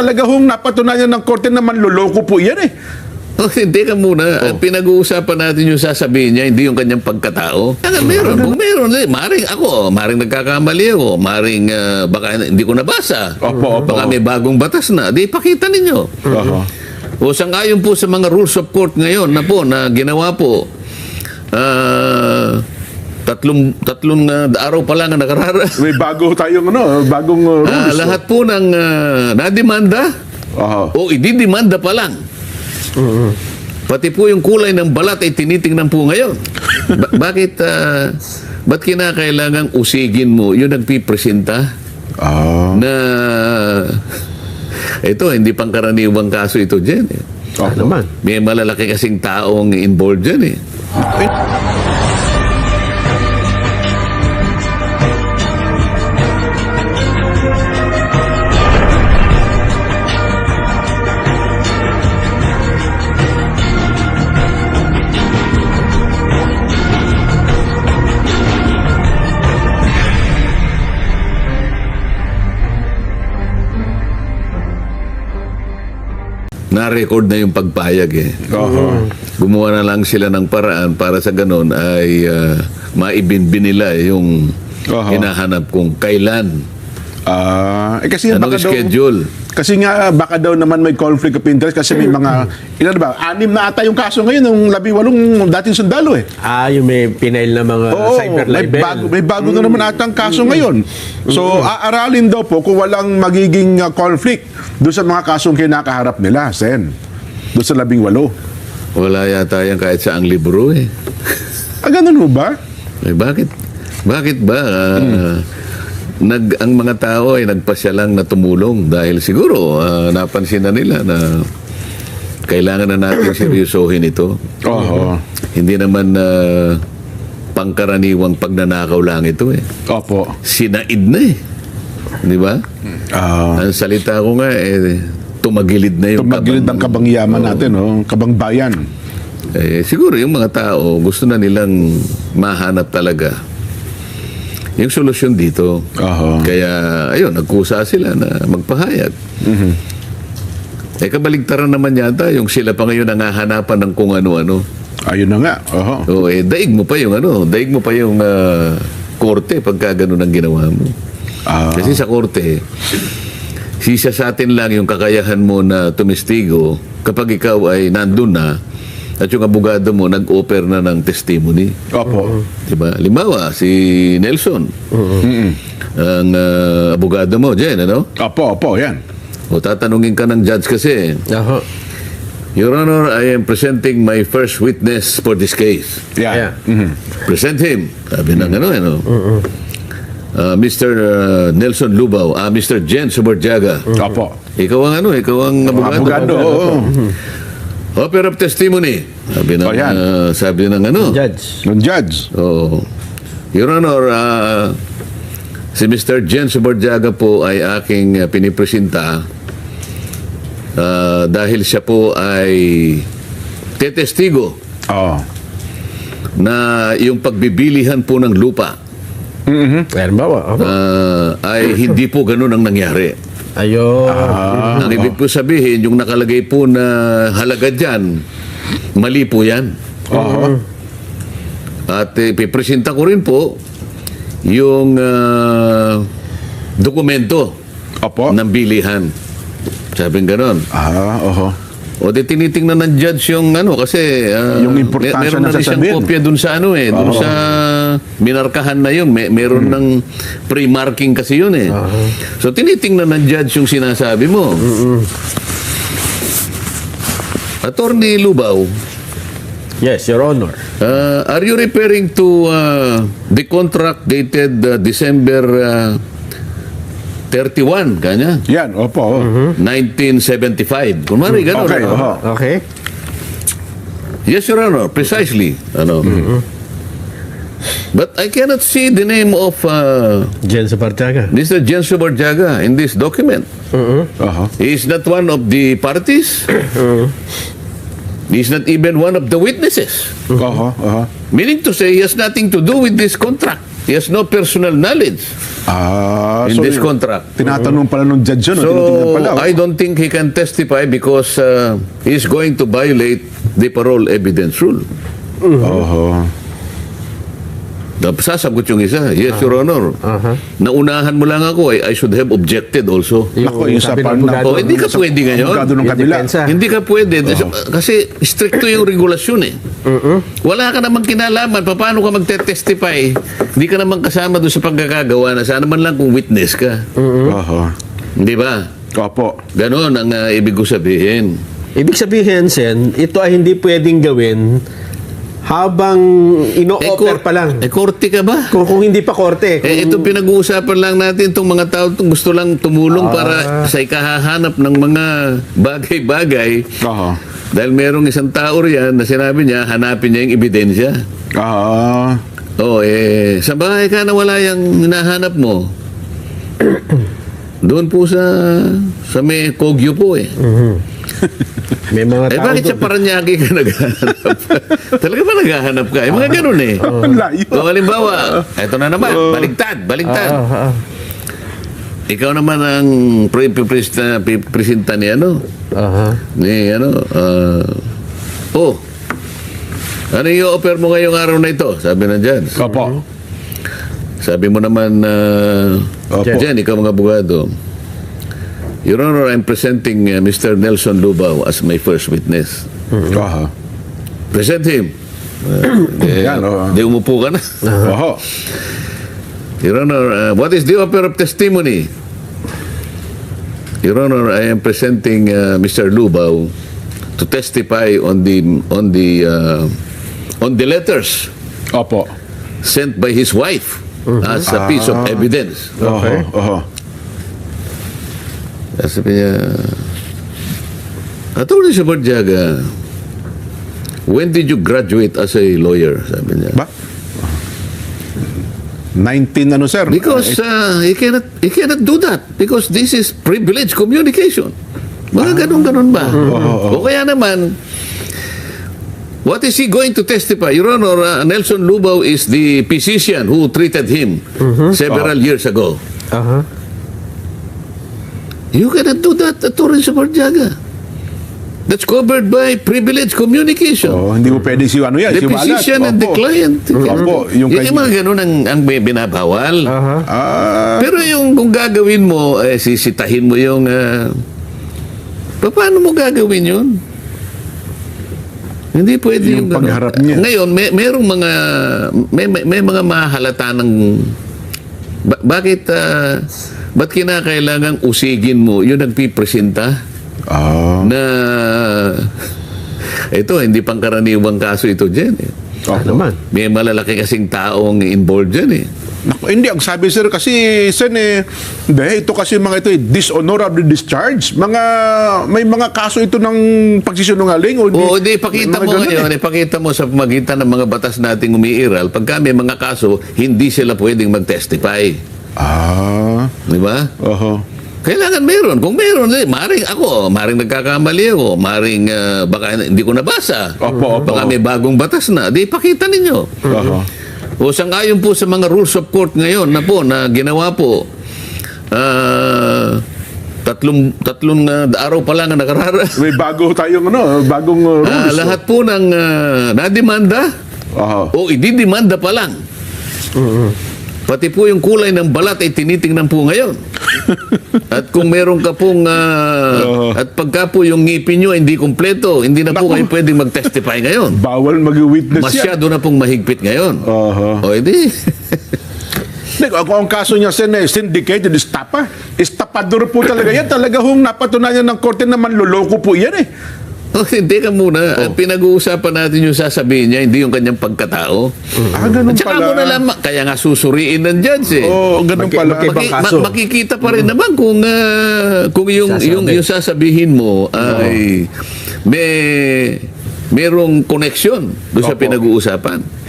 Talaga hong napatunayan ng korte na manloloko po yan eh. Oh, hindi ka muna. Pinag-uusapan natin yung sasabihin niya, hindi yung kanyang pagkatao. Kaya meron. Kung meron, maring ako, maring nagkakamali ako, maring baka hindi ko nabasa. Opo. Baka may bagong batas na. Di, pakita ninyo. O sangayon po sa mga rules of court ngayon na ginawa po, tatlong araw pa lang ang nakarara. May bago tayong bagong rules. Lahat po ng nademanda o ididemanda pa lang. Pati po yung kulay ng balat ay tinitingnan po ngayon. Ba't kinakailangang usigin mo yung nagpipresenta na ito, hindi pangkaraniwang kaso ito dyan eh. Naman. May malalaki kasing taong involved dyan eh. Na-record na yung pagpayag eh. Gumawa na lang sila ng paraan para sa ganon ay maibinbin nila yung hinahanap kung kailan. Kasi anong baka schedule? Kasi nga baka daw naman may conflict of interest kasi may mga ilan ba? 6 na ata yung kaso ngayon ng 18 dating sundalo eh. Yung may pinail na mga cyber libel. May bago na naman ata ang kaso ngayon. So aaralin daw po kung walang magiging conflict doon sa mga kasong kinakaharap nila, Sen. Doon sa 18. Wala yata yan kahit sa ang libro eh. Ganun ho ba? Eh, bakit? Bakit ba? Ang mga tao ay nagpasya lang na tumulong dahil siguro napansin na nila na kailangan na natin seryosohin ito. Hindi naman pangkaraniwang pagnanakaw lang ito eh. Opo. Sinaid na eh. Di ba? Ang salita ko nga tumagilid na yung tumagilid ang kabangyaman natin, kabangbayan. Siguro yung mga tao gusto na nilang mahanap talaga yung solusyon dito. Kaya, ayun, nagkusa sila na magpahayag. Kabaligtaran naman yata yung sila pa ngayon nangahanapan ng kung ano-ano. Ayun na nga. Daig mo pa yung korte pagka ganun ang ginawa mo. Kasi sa korte, sisa sa atin lang yung kakayahan mo na tumistigo kapag ikaw ay nandun na at yung abogado mo nag-offer na ng testimony. Opo. Diba? Limawa, si Nelson. Ang abogado mo, Jen, ano? Opo, yan. O tatanungin ka ng judge kasi, Your Honor, I am presenting my first witness for this case. Yeah. Present him. Sabi ng ano. Mr. Nelson Lubao, Mr. Jen Subarjaga. Opo. Ikaw ang abogado. Offer of testimony. Sabi ng Judge. Your Honor, si Mr. Jen Subarjaga po ay aking pinipresenta dahil siya po ay tetestigo na yung pagbibilihan po ng lupa ay hindi po ganun ang nangyari. Ang ibig po sabihin, yung nakalagay po na halaga dyan, mali po yan. At ipipresenta ko rin po yung dokumento ng bilihan. Sabing ganon. O di tinitingnan ng judge yung kasi yung importansya meron na rin siyang kopya dun sa dun sa minarkahan na yun. Meron ng pre-marking kasi yun eh. So tinitingnan ng judge yung sinasabi mo. Attorney Lubao. Yes, Your Honor. Are you referring to the contract dated December 31, kanya? Yan, opo. 1975. Kunwari, gano'n. Okay. Yes, Your Honor, precisely. But I cannot see the name of Jen Subarjaga. Mr. Jen Subarjaga in this document. He is not one of the parties. He is not even one of the witnesses. Meaning to say, he has nothing to do with this contract. He has no personal knowledge in So, this contract. tinatanong pala nung judge yun. Tinitingnan So, pala. I don't think he can testify because he's going to violate the parole evidence rule. Oho. Sasagot yung isa, yes, Your Honor. Naunahan mo lang ako, I should have objected also. Nako, yung sa sabi ng pan- abogado, hindi ka pwede ngayon. Abogado ng Yung kabila. depensa. Hindi ka pwede. Kasi stricto yung regulasyon eh. Wala ka namang kinalaman. Paano ka magte-testify? Hindi ka naman kasama doon sa pagkakagawa na sana man lang kung witness ka. Oho. Di ba? Opo. Ganon ang ibig ko sabihin. Ibig sabihin, Sen, ito ay hindi pwedeng gawin habang ino-offer pa lang. korte ka ba? Kung hindi pa korte. Ito pinag-uusapan lang natin itong mga tao itong gusto lang tumulong para sa ikahahanap ng mga bagay-bagay. Oho. Dahil merong isang tao riyan na sinabi niya, hanapin niya yung ebidensya. Sa bahay ka na wala yung hinahanap mo. Doon po sa may Kogyo po eh. May mga tao Bakit sa doon. Paranaque ka naghahanap? Talaga ba naghahanap ka? Mga ganun eh. Ang layo. So, halimbawa, eto na naman, baligtad. Ikaw naman ang presenta ni ano? Ano yung offer mo ngayong araw na ito? Sabi ng judge. Opo. Sabi mo naman, Opo. Jen, ikaw mga abogado, Your Honor, I'm presenting Mr. Nelson Lubao as my first witness. Oho. Present him. Yan, oo. Di umupo ka na. Oho. Your Honor, what is the offer of testimony? Your Honor, I am presenting Mr. Lubao to testify on the letters Opo. sent by his wife as a piece of evidence. Okay. Oho. Sabi niya, Attorney Sabarjaga, when did you graduate as a lawyer? Sabi niya. Ba? 19 ano, sir? Because he cannot do that because this is privileged communication. Mga ganun ba? O kaya naman, what is he going to testify? Your Honor, Nelson Lubao is the physician who treated him several years ago. You cannot do that, Attorney Sabarjaga. That's covered by privileged communication. Hindi mo pwede si ano yan, The si Walat. physician and the Opo. client. Opo, yung Yung mga ganun ang binabawal. Pero yung kung gagawin mo, sisitahin mo yung... paano mo gagawin yun? Hindi pwede Yung ganun. pagharap niya. Ngayon, merong mga... May mga mahalata ng... Bakit... ba't kinakailangang usigin mo yung nagpipresenta? Na ito, hindi pangkaraniwang kaso ito dyan eh. Naman. May malalaki kasing taong involved dyan eh. Naku, hindi, ang sabi sir kasi, Sen hindi, ito kasi mga ito dishonorable discharge. May mga kaso ito ng pagsisinungaling. O di, pakita mga mo ganun ngayon, ipakita mo sa pamagitan ng mga batas nating umiiral, pagka may mga kaso, hindi sila pwedeng mag-testify. Di ba? Oho. Kailangan meron. Kung meron, maring nagkakamali ako, maring baka hindi ko nabasa. Opo. Baka may bagong batas na. Di, pakita ninyo. Oho. O sangayon po sa mga rules of court ngayon na ginawa po, tatlong araw pa lang ang nakarara. May bago tayong bagong rules. Lahat po ng nademanda Oho. o ididemanda pa lang. Pati po yung kulay ng balat ay tinitingnan po ngayon. At kung meron ka pong at pagka po yung ngipin nyo hindi kumpleto, hindi na po kayo pwedeng mag-testify ngayon. Bawal mag-witness yan. Masyado na pong mahigpit ngayon. Oho. O edi. Kung ang kaso niya, Sen, syndicated, estapador po talaga yan. Talaga hong napatunayan ng korte na manloloko po yan eh. Hindi ka muna. Ang pinag-uusapan natin yung sasabihin niya, hindi yung kanyang pagkatao. Ganun At saka pala. mo na lamang, kaya nga susuriin ng judge eh. Ganun pala. Ibang kaso. Makikita pa rin naman kung yung sasabihin mo ay merong koneksyon doon sa pinag-uusapan.